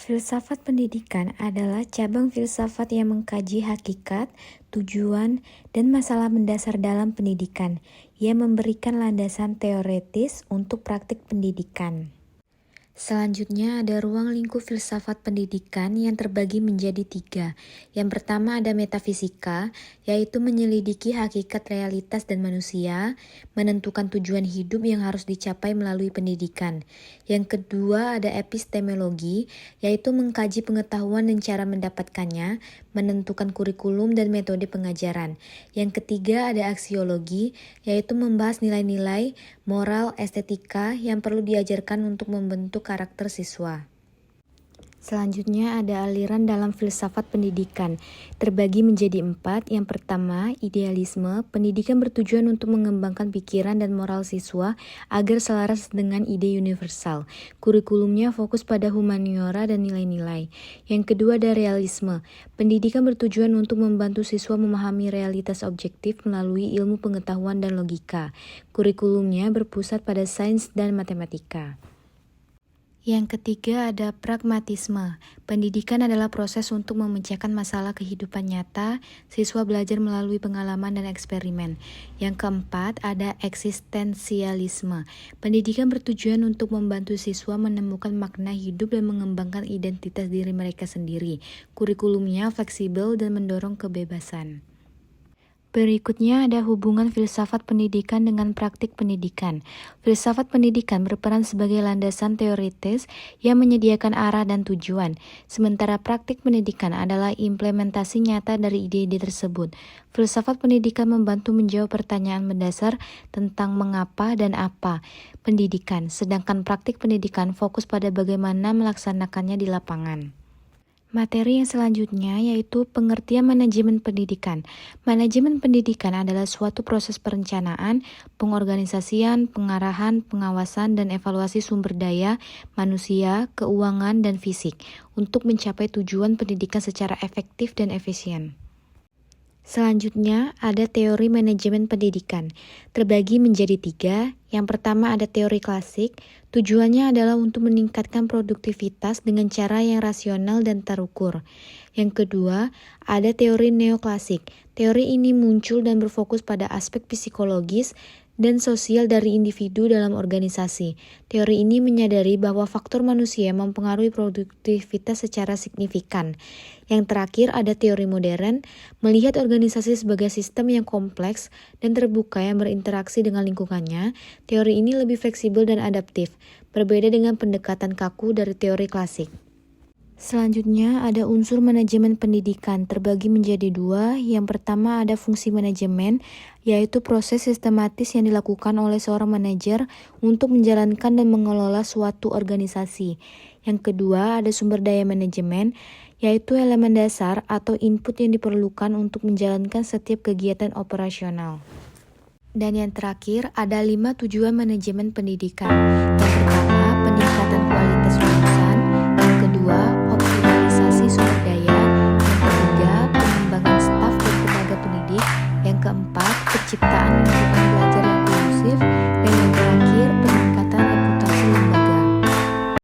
Filsafat pendidikan adalah cabang filsafat yang mengkaji hakikat, tujuan, dan masalah mendasar dalam pendidikan, yang memberikan landasan teoretis untuk praktik pendidikan. Selanjutnya ada ruang lingkup filsafat pendidikan yang terbagi menjadi 3. Yang pertama ada metafisika, yaitu menyelidiki hakikat realitas dan manusia, menentukan tujuan hidup yang harus dicapai melalui pendidikan. Yang kedua ada epistemologi, yaitu mengkaji pengetahuan dan cara mendapatkannya, menentukan kurikulum dan metode pengajaran. Yang ketiga ada aksiologi, yaitu membahas nilai-nilai, moral, estetika yang perlu diajarkan untuk membentuk karakter siswa. Selanjutnya ada aliran dalam filsafat pendidikan, terbagi menjadi 4. Yang pertama, idealisme. Pendidikan bertujuan untuk mengembangkan pikiran dan moral siswa agar selaras dengan ide universal. Kurikulumnya fokus pada humaniora dan nilai-nilai. Yang kedua ada realisme. Pendidikan bertujuan untuk membantu siswa memahami realitas objektif melalui ilmu pengetahuan dan logika. Kurikulumnya berpusat pada sains dan matematika. Yang ketiga ada pragmatisme. Pendidikan adalah proses untuk memecahkan masalah kehidupan nyata, siswa belajar melalui pengalaman dan eksperimen. Yang keempat ada eksistensialisme. Pendidikan bertujuan untuk membantu siswa menemukan makna hidup dan mengembangkan identitas diri mereka sendiri. Kurikulumnya fleksibel dan mendorong kebebasan. Berikutnya ada hubungan filsafat pendidikan dengan praktik pendidikan. Filsafat pendidikan berperan sebagai landasan teoritis yang menyediakan arah dan tujuan, sementara praktik pendidikan adalah implementasi nyata dari ide-ide tersebut. Filsafat pendidikan membantu menjawab pertanyaan mendasar tentang mengapa dan apa pendidikan, sedangkan praktik pendidikan fokus pada bagaimana melaksanakannya di lapangan. Materi yang selanjutnya yaitu pengertian manajemen pendidikan. Manajemen pendidikan adalah suatu proses perencanaan, pengorganisasian, pengarahan, pengawasan, dan evaluasi sumber daya, manusia, keuangan, dan fisik untuk mencapai tujuan pendidikan secara efektif dan efisien. Selanjutnya ada teori manajemen pendidikan, terbagi menjadi 3. Yang pertama ada teori klasik, tujuannya adalah untuk meningkatkan produktivitas dengan cara yang rasional dan terukur. Yang kedua ada teori neoklasik, teori ini muncul dan berfokus pada aspek psikologis dan sosial dari individu dalam organisasi. Teori ini menyadari bahwa faktor manusia mempengaruhi produktivitas secara signifikan. Yang terakhir ada teori modern, melihat organisasi sebagai sistem yang kompleks dan terbuka yang berinteraksi dengan lingkungannya. Teori ini lebih fleksibel dan adaptif, berbeda dengan pendekatan kaku dari teori klasik. Selanjutnya ada unsur manajemen pendidikan, terbagi menjadi 2. Yang pertama ada fungsi manajemen, yaitu proses sistematis yang dilakukan oleh seorang manajer untuk menjalankan dan mengelola suatu organisasi. Yang kedua ada sumber daya manajemen, yaitu elemen dasar atau input yang diperlukan untuk menjalankan setiap kegiatan operasional. Dan yang terakhir ada 5 tujuan manajemen pendidikan. Yang pertama, peningkatan